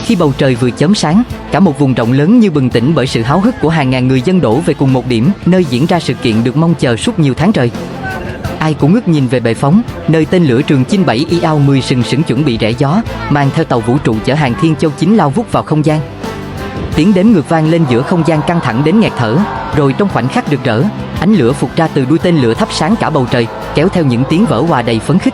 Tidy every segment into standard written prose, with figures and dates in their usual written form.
Khi bầu trời vừa chớm sáng, cả một vùng rộng lớn như bừng tỉnh bởi sự háo hức của hàng ngàn người dân đổ về cùng một điểm, nơi diễn ra sự kiện được mong chờ suốt nhiều tháng trời. Ai cũng ngước nhìn về bệ phóng, nơi tên lửa Trường Chinh 7 IAO-10 sừng sững chuẩn bị rẽ gió, mang theo tàu vũ trụ chở hàng Thiên Châu 9 lao vút vào không gian. Tiếng đếm ngược vang lên giữa không gian căng thẳng đến nghẹt thở, rồi trong khoảnh khắc rực rỡ, ánh lửa phụt ra từ đuôi tên lửa thắp sáng cả bầu trời, kéo theo những tiếng vỡ òa đầy phấn khích.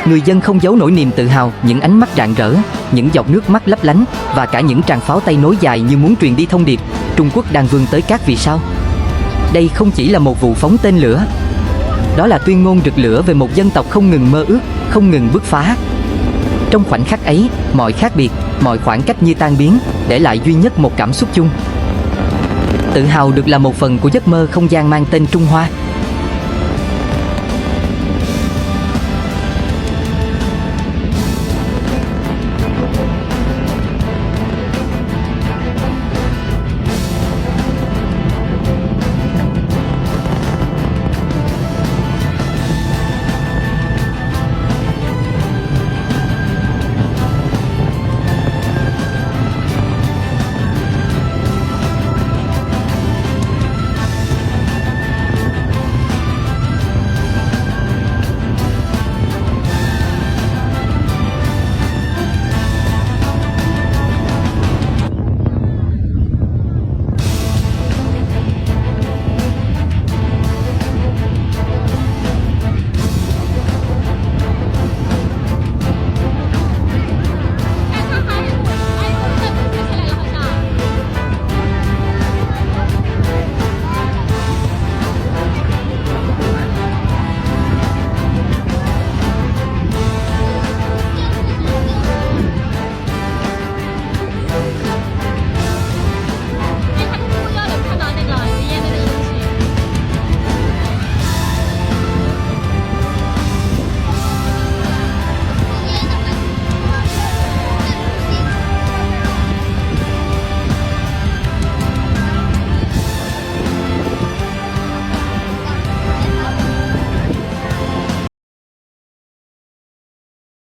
Người dân không giấu nổi niềm tự hào, những ánh mắt rạng rỡ, những giọt nước mắt lấp lánh và cả những tràng pháo tay nối dài như muốn truyền đi thông điệp: Trung Quốc đang vươn tới các vì sao. Đây không chỉ là một vụ phóng tên lửa, đó là tuyên ngôn rực lửa về một dân tộc không ngừng mơ ước, không ngừng bứt phá. Trong khoảnh khắc ấy, mọi khác biệt, mọi khoảng cách như tan biến, để lại duy nhất một cảm xúc chung: tự hào được là một phần của giấc mơ không gian mang tên Trung Hoa.